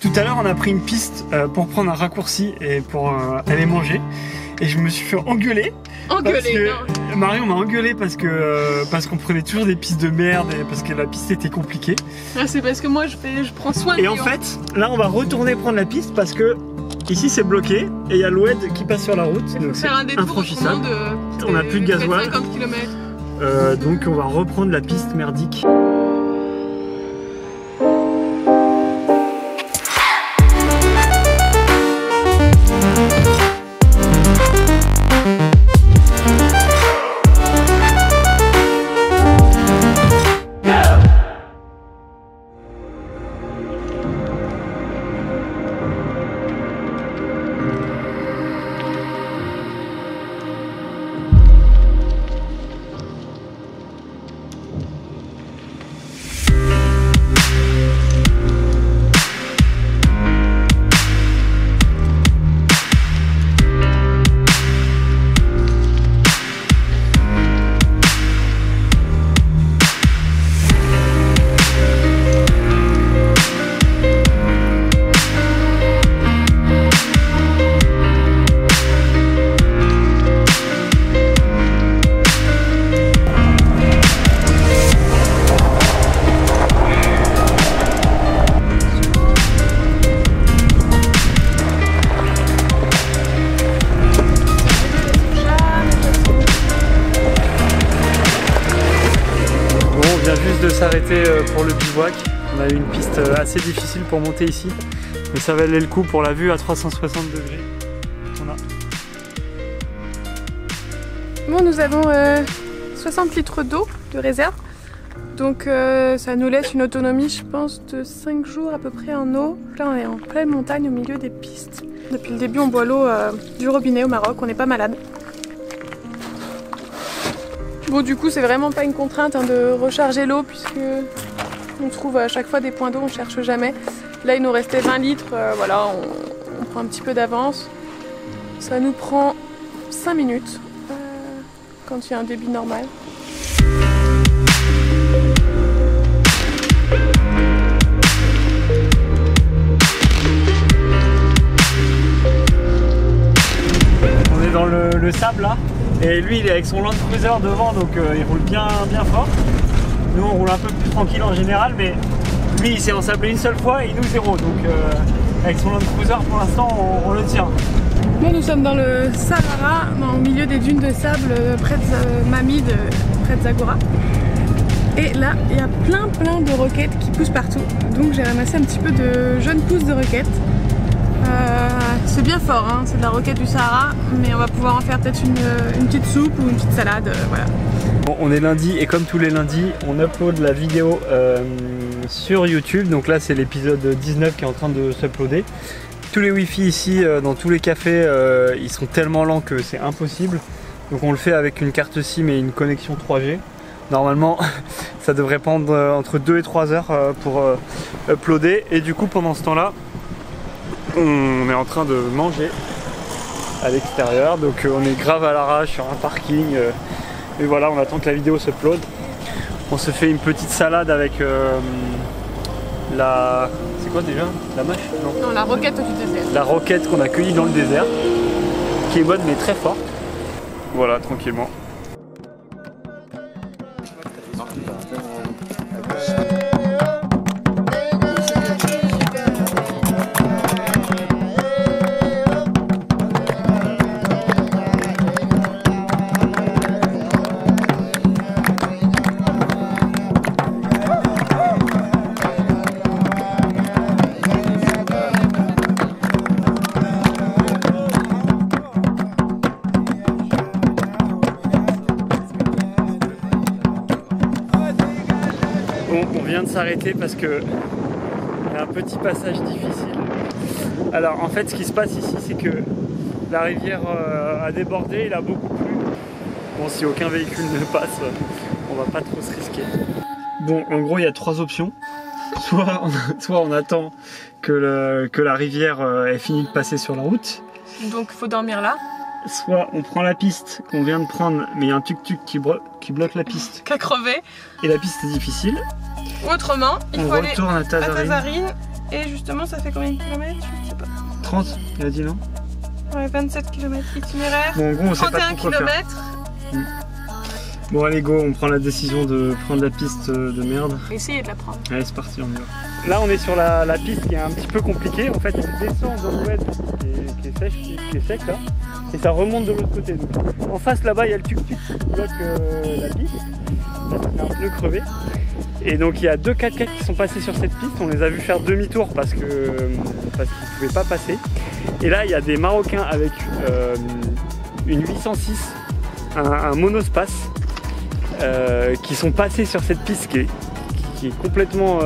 Tout à l'heure, on a pris une piste pour prendre un raccourci et pour aller manger. Et je me suis fait engueuler. Non. Marion m'a engueulé parce qu'on prenait toujours des pistes de merde et parce que la piste était compliquée. Ah, c'est parce que moi je prends soin de Et en fait, là on va retourner prendre la piste parce que ici c'est bloqué et il y a l'oued qui passe sur la route. Il faut faire un détour infranchissable. On n'a plus de gasoil. 50 km. Donc on va reprendre la piste merdique. De s'arrêter pour le bivouac. On a eu une piste assez difficile pour monter ici, mais ça valait le coup pour la vue à 360 degrés. Bon, nous avons 60 litres d'eau de réserve, donc ça nous laisse une autonomie, je pense, de 5 jours à peu près en eau. Là on est en pleine montagne au milieu des pistes. Depuis le début on boit l'eau du robinet au Maroc, on n'est pas malade. Bon, du coup c'est vraiment pas une contrainte de recharger l'eau puisque on trouve à chaque fois des points d'eau, on cherche jamais. Là il nous restait 20 litres, voilà, on prend un petit peu d'avance. Ça nous prend 5 minutes quand il y a un débit normal. On est dans le sable là. Et lui il est avec son Land Cruiser devant, donc il roule bien fort. Nous on roule un peu plus tranquille en général, mais lui il s'est ensablé une seule fois et nous zéro. Donc avec son Land Cruiser pour l'instant on le tient. Nous, nous sommes dans le Sahara, au milieu des dunes de sable près de Mamid, près de Zagora. Et là il y a plein de roquettes qui poussent partout. Donc j'ai ramassé un petit peu de jeunes pousses de roquettes. C'est bien fort, hein, c'est de la roquette du Sahara, mais on va pouvoir en faire peut-être une petite soupe ou une petite salade, voilà. Bon, on est lundi et comme tous les lundis, on upload la vidéo sur YouTube. Donc là c'est l'épisode 19 qui est en train de s'uploader. Tous les wifi ici, dans tous les cafés, ils sont tellement lents que c'est impossible. Donc on le fait avec une carte SIM et une connexion 3G. Normalement ça devrait prendre entre 2 et 3 heures pour uploader. Et du coup pendant ce temps là, on est en train de manger à l'extérieur, donc on est grave à l'arrache sur un parking et voilà, on attend que la vidéo s'upload. On se fait une petite salade avec la... c'est quoi déjà? La mâche? Non, la roquette du désert. La roquette qu'on a cueillie dans le désert, qui est bonne mais très forte. Voilà, tranquillement. Bon, on vient de s'arrêter parce que il y a un petit passage difficile. Alors en fait ce qui se passe ici c'est que la rivière a débordé, il a beaucoup plu. Bon, si aucun véhicule ne passe, on va pas trop se risquer. Bon, en gros il y a trois options. Soit on attend que la rivière ait fini de passer sur la route. Donc il faut dormir là. Soit on prend la piste qu'on vient de prendre, mais il y a un tuk-tuk qui bloque la piste. Qu'à crever. Et la piste est difficile. Autrement, il faut aller à Tazarine. Et justement, ça fait combien de kilomètres? Je sais pas. 30, il a dit non? Ouais, 27 km itinéraire. Bon, en gros, on sait pas 31 trop quoi faire. km. Bon, allez, go, on prend la décision de prendre la piste de merde. Essayez de la prendre. Allez, c'est parti, on y va. Là, on est sur la piste qui est un petit peu compliquée. En fait, on descend dans l'ouest qui est sec là, et ça remonte de l'autre côté. Donc, en face là-bas, il y a le tuk-tuk qui bloque la piste. Là, il y a un pneu crevé. Et donc, il y a deux 4x4 qui sont passés sur cette piste. On les a vus faire demi-tour parce qu'ils ne pouvaient pas passer. Et là, il y a des Marocains avec une 806, un monospace, qui sont passés sur cette piste qui est complètement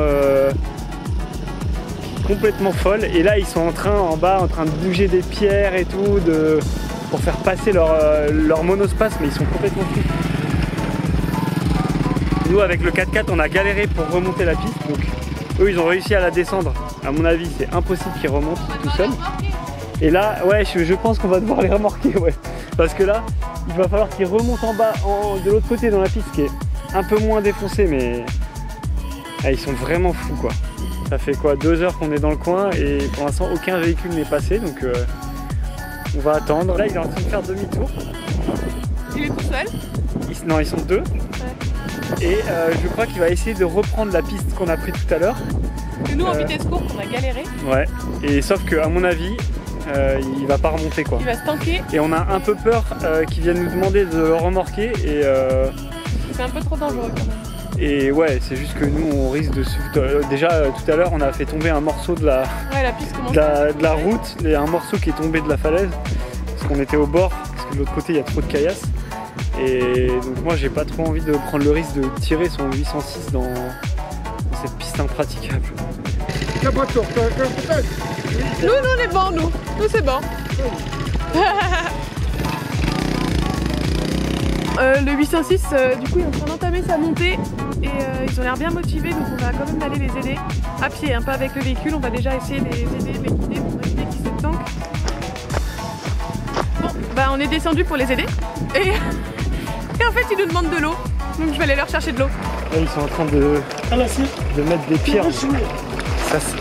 folle. Et là, ils sont en bas en train de bouger des pierres et tout pour faire passer leur monospace, mais ils sont complètement fous. Nous, avec le 4x4, on a galéré pour remonter la piste, donc eux, ils ont réussi à la descendre. À mon avis, c'est impossible qu'ils remontent tout seuls. Et là, ouais, je pense qu'on va devoir les remorquer, ouais. Parce que là, il va falloir qu'ils remontent en bas, de l'autre côté dans la piste, qui est un peu moins défoncée, mais ils sont vraiment fous, quoi. Ça fait quoi, 2 heures qu'on est dans le coin et pour l'instant, aucun véhicule n'est passé, donc on va attendre. Là, il est en train de faire demi-tour. Il est tout seul? Non, ils sont 2. Ouais. Et je crois qu'il va essayer de reprendre la piste qu'on a prise tout à l'heure. Et nous, en vitesse courte, on a galéré. Ouais, et sauf qu'à mon avis, il va pas remonter, quoi. Il va se tanker. Et on a un peu peur qu'il vienne nous demander de le remorquer. Et c'est un peu trop dangereux quand même. Et ouais, c'est juste que nous, on risque de se... Déjà, tout à l'heure, on a fait tomber un morceau de la route, et un morceau qui est tombé de la falaise. Parce qu'on était au bord, parce que de l'autre côté, il y a trop de caillasses. Et donc moi, j'ai pas trop envie de prendre le risque de tirer son 806 dans cette piste impraticable. Nous, on est bon, nous. Nous, c'est bon. Le 806, du coup, il est en train d'entamer sa montée et ils ont l'air bien motivés, donc on va quand même aller les aider à pied, hein, pas avec le véhicule. On va déjà essayer de les aider, de les guider pour éviter qu'ils se tankent. Bon, bah on est descendu pour les aider et en fait, ils nous demandent de l'eau, donc je vais aller leur chercher de l'eau. Là, ils sont en train de mettre des pierres.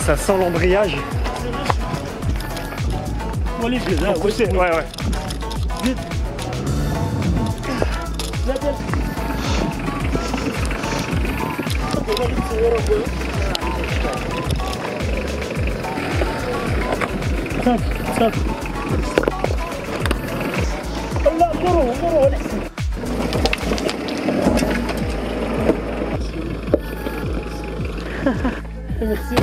Ça sent l'embrayage. Ouais, ouais. Merci.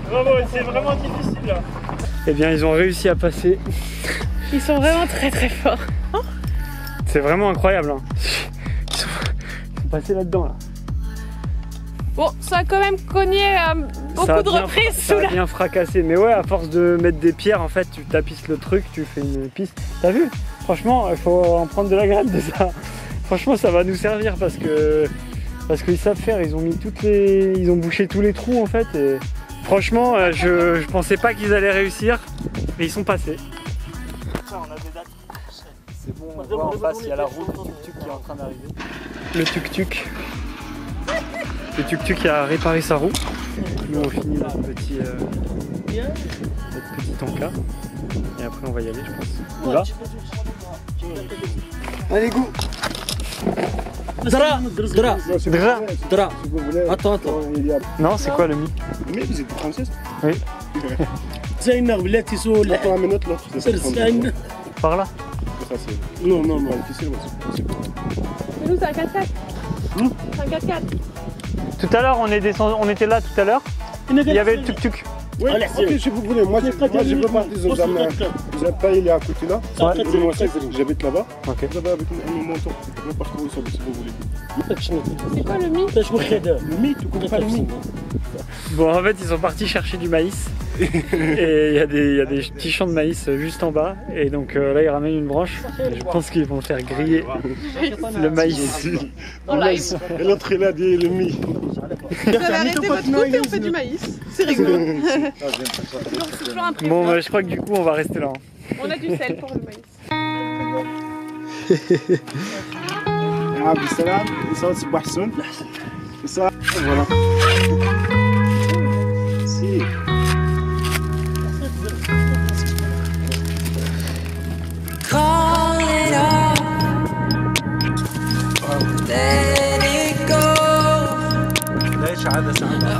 Bravo, c'est vraiment difficile là. Eh bien, ils ont réussi à passer. Ils sont vraiment très très forts. C'est vraiment incroyable. Hein. Ils sont passés là-dedans là. Bon, ça a quand même cogné à beaucoup de reprises sous la... Ça a bien fracassé, mais ouais, à force de mettre des pierres, en fait, tu tapisses le truc, tu fais une piste. T'as vu? Franchement, il faut en prendre de la graine de ça. Franchement, ça va nous servir parce qu'ils savent faire. Ils ont mis ils ont bouché tous les trous en fait. Et franchement, je pensais pas qu'ils allaient réussir, mais ils sont passés. C'est bon, on voit en face, il y a la route du tuk-tuk qui est en train d'arriver. Le tuk-tuk. Le tuk-tuk a réparé sa roue. Nous on finit notre petit encas. Et après on va y aller, je pense. Là. Allez, go. Dra. Attends. Non, c'est quoi le mi? Le mi, vous êtes française? Oui. Zainab, là, tu sais, là. Attends, un minute là. Par là? Non, difficile, c'est pas. Nous, c'est un 4x4. C'est un 4x4. Tout à l'heure, on était là tout à l'heure. Il y avait le tuk-tuk. Oui, ok, si vous voulez. Moi, j'ai reparti des examens. Vous avez pas, il est à côté là. J'habite là-bas. Ok. Vous avez avec un montant. Je vais partir où si vous voulez. C'est quoi le mi? Le mi, tu connais pas le mi? Bon, en fait, ils sont partis chercher du maïs. Et il y a des petits champs de maïs juste en bas. Et donc là, ils ramènent une branche. Et je pense qu'ils vont faire griller le maïs. En live. Et l'autre, il a dit le mi. Vous avez arrêté votre route et on fait du maïs. C'est rigolo. C'est toujours un Bon, je crois que du coup, on va rester là. On a du sel pour le maïs. Abdessalam, ça c'est Bahsoun. Ça, voilà. Si. Call it off, let it go.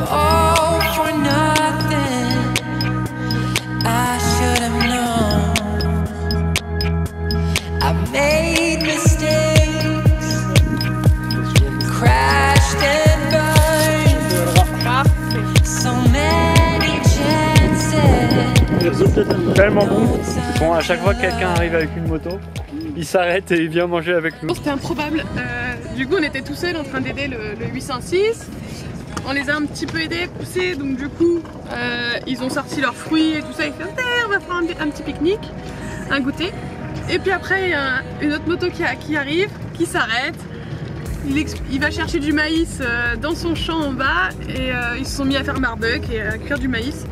All for nothing. I should have known. I made mistakes, crashed and burned. So many chances. Tellement bon. Bon, à chaque fois que quelqu'un arrive avec une moto, il s'arrête et il vient manger avec nous. C'était improbable. Du coup, on était tout seul en train d'aider le 806. On les a un petit peu aidés, poussés, donc du coup, ils ont sorti leurs fruits et tout ça. Ils fait on va faire un petit pique-nique, un goûter. Et puis après, il y a une autre moto qui arrive, qui s'arrête. Il va chercher du maïs dans son champ en bas et ils se sont mis à faire barbecue et à cuire du maïs.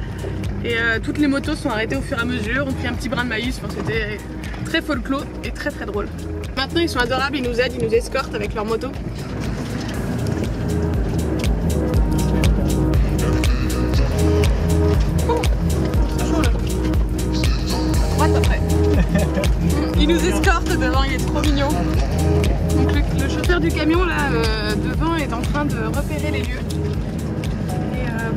Et toutes les motos sont arrêtées au fur et à mesure, ont pris un petit brin de maïs, enfin, c'était très folklore et très très drôle. Maintenant ils sont adorables, ils nous aident, ils nous escortent avec leur moto. Oh, c'est chaud là. Ouais, après. Il nous escorte devant, il est trop mignon. Donc le chauffeur du camion là devant est en train de repérer les lieux.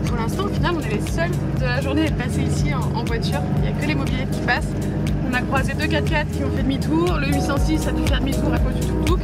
Pour l'instant, au final, on est les seuls de la journée à être passés ici en voiture. Il n'y a que les mobylettes qui passent. On a croisé 2 4x4 qui ont fait demi-tour. Le 806 a dû faire demi-tour à cause du tuk-tuk.